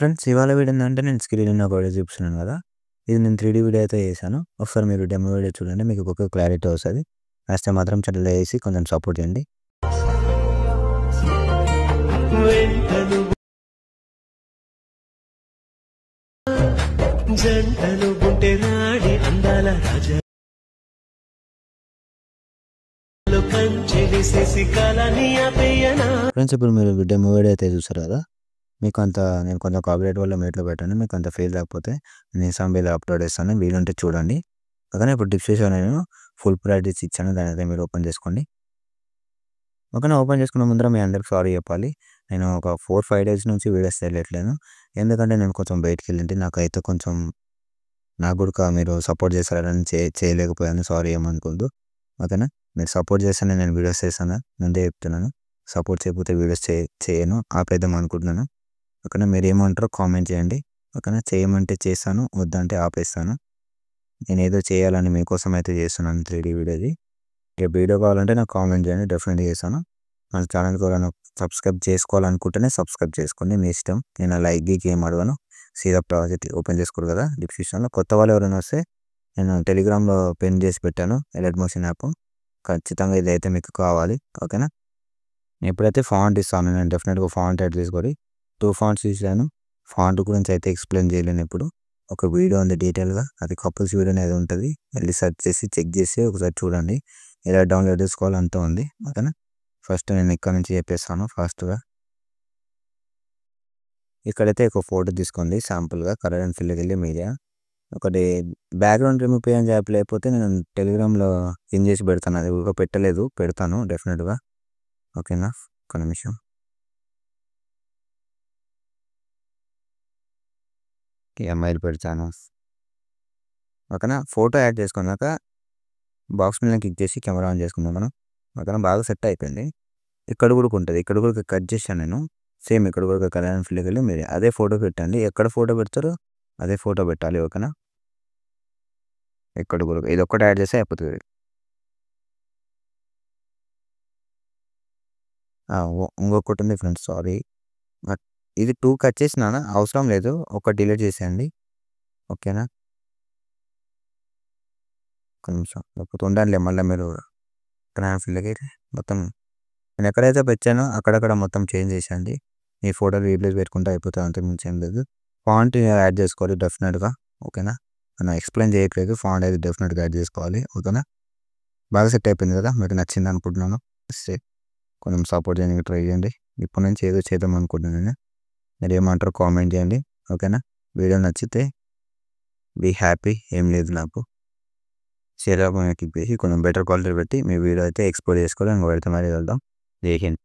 Friends ఇవాళ video ఏంటంటే నేను స్క్రీన్‌లో ఒక వీడియో చూపిస్తున్నాను కదా! ఇది నేను 3డీ వీడియో అయితే చేశాను. ఒకసారి మీరు డెమో వీడియో చూడండి. మీకు ఒక క్లారిటీ వస్తది. నచ్చితే మాత్రం ఛానెల్ చేసి కొంచెం సపోర్ట్ చేయండి. జంటలు ఉంటే రాడి అందాల రాజా ఫ్రెండ్స్ ఇప్పుడు మీరు డెమో వీడియో అయితే చూసారు కదా! మీకు అంత నేను కొంచెం కాపీరైట్ వల్ల మ్యూట్లో పెట్టాను. మీకు అంత ఫీల్ రాకపోతే నేను ఇన్‌స్టాగ్రామ్‌లో అప్లోడ్ చేస్తాను. వీలుంటే చూడండి. ఓకేనా. ఇప్పుడు డిస్క్రిప్షన్‌లో నేను ఫుల్ ప్రాక్టీస్ ఇచ్చాను. దాన్ని అయితే మీరు ఓపెన్ చేసుకోండి. ఓకేనా. ఓపెన్ చేసుకున్న ముందర మీ అందరికి సారీ చెప్పాలి. నేను ఒక 4, 5 డేస్ నుంచి వీడియోస్ చేయట్లేను. ఎందుకంటే నేను కొంచెం బయటికి వెళ్ళింటి. నాకైతే కొంచెం నాకు కూడా మీరు సపోర్ట్ చేస్తారని చేయలేకపోయాను. సారీ ఏమనుకోవద్దు. ఓకేనా. మీరు సపోర్ట్ చేస్తేనే నేను వీడియోస్ చేస్తాను. ముందే చెప్తున్నాను. సపోర్ట్ చేయకపోతే వీడియోస్ చేయను ఆపేద్దాం అనుకుంటున్నాను. ఓకేనా. మీరు ఏమంటారో కామెంట్ చేయండి. ఓకేనా. చేయమంటే చేస్తాను, వద్దంటే ఆపేస్తాను. నేను ఏదో చేయాలని మీకోసం అయితే చేస్తున్నాను 3డీ వీడియోది. ఇక వీడియో కావాలంటే నాకు కామెంట్ చేయండి, డెఫినెట్గా చేస్తాను. మన ఛానల్కి ఎవరైనా సబ్స్క్రైబ్ చేసుకోవాలనుకుంటేనే సబ్స్క్రైబ్ చేసుకోండి, మీ ఇష్టం. నేను లైక్ గీక్ ఏం అడగను. సీదా ప్రాజెక్ట్ ఓపెన్ చేసుకోరు కదా డిస్క్రిప్షన్లో. కొత్త వాళ్ళు ఎవరైనా వస్తే నేను టెలిగ్రామ్లో పిన్ చేసి పెట్టాను ఎలర్ట్ మోషన్ యాప్. ఖచ్చితంగా ఇదైతే మీకు కావాలి. ఓకేనా. ఎప్పుడైతే ఫాంట్ ఇస్తాను నేను డెఫినెట్గా ఫాంట్ యాడ్ చేసుకోవాలి. 2 ఫాంట్స్ ఇచ్చాను. ఫాంట్ గురించి అయితే ఎక్స్ప్లెయిన్ చేయలేను ఇప్పుడు. ఒక వీడియో ఉంది డీటెయిల్గా, అది కపుల్స్ వీడియో అనేది ఉంటుంది. వెళ్ళి సెర్చ్ చేసి చెక్ చేసి ఒకసారి చూడండి. ఎలా డౌన్లోడ్ చేసుకోవాలి అంతా ఉంది. ఓకేనా. ఫస్ట్ నేను ఇక్కడ నుంచి చెప్పేస్తాను ఫాస్ట్గా. ఇక్కడైతే ఒక ఫోటో తీసుకోండి శాంపుల్గా. కలర్ అండ్ ఫిల్కి వెళ్ళి మీడియా ఒకటి బ్యాక్గ్రౌండ్ రిమూవ్ చేయండి యాప్, లేకపోతే నేను టెలిగ్రామ్లో పిన్ చేసి పెడతాను. అది ఊరికే పెట్టలేదు, పెడతాను డెఫినెట్గా. ఓకేనా. ఒక నిమిషం. ఎంఐలు పెడతాను. ఓకేనా. ఫోటో యాడ్ చేసుకున్నాక బాక్స్ మీద క్లిక్ చేసి కెమెరా ఆన్ చేసుకుందాం మనం. ఓకేనా. బాగా సెట్ అయిపోయింది. ఇక్కడ కూడా ఉంటుంది. ఇక్కడ కూడా కట్ చేశాను నేను. సేమ్ ఇక్కడ కూడా కలర్ అండ్ ఫిల్కి వెళ్ళి మీరు అదే ఫోటో పెట్టండి. ఎక్కడ ఫోటో పెడతారో అదే ఫోటో పెట్టాలి. ఓకేనా. ఇక్కడ కూడా ఇది ఒక్కటి యాడ్ చేస్తే అయిపోతుంది. ఇంకొకటి ఉంది ఫ్రెండ్స్, సారీ. బట్ ఇది 2 కట్ చేసినా అవసరం లేదు, ఒకటి డిలీట్ చేసేయండి. ఓకేనా. ఒక నిమిషం లేకపోతే ఉండాలి మళ్ళీ మీరు కలర్ ఫిల్కి మొత్తం నేను ఎక్కడైతే పెట్టానో అక్కడక్కడ మొత్తం చేంజ్ చేసేయండి. ఈ ఫోటోలు రీప్లేస్ పెట్టుకుంటే అయిపోతుంది, అంతకు మించి ఏం లేదు. ఫాంట్ యాడ్ చేసుకోవాలి డెఫినెట్గా. ఓకేనా. మనం ఎక్స్ప్లెయిన్ చేయట్లేదు, ఫాంట్ అయితే డెఫినెట్గా యాడ్ చేసుకోవాలి. ఓకేనా. బాగా సెట్ అయిపోయింది కదా, మీకు నచ్చింది అనుకుంటున్నాను. కొంచెం సపోర్ట్ చేయడానికి ట్రై చేయండి. ఇప్పటి నుంచి ఏదో చేద్దాం అనుకుంటున్నాను నేను. మీరు ఏమంటారో కామెంట్ చేయండి. ఓకేనా. వీడియో నచ్చితే బీ హ్యాపీ, ఏం లేదు నాకు. షేర్ క్లిక్ చేసి కొంచెం బెటర్ క్వాలిటీ పెట్టి మీ వీడియో అయితే ఎక్స్పోర్ట్ చేసుకోవాలి. ఇంకో పెడితే మరీ వెళ్దాం. జై హింద్.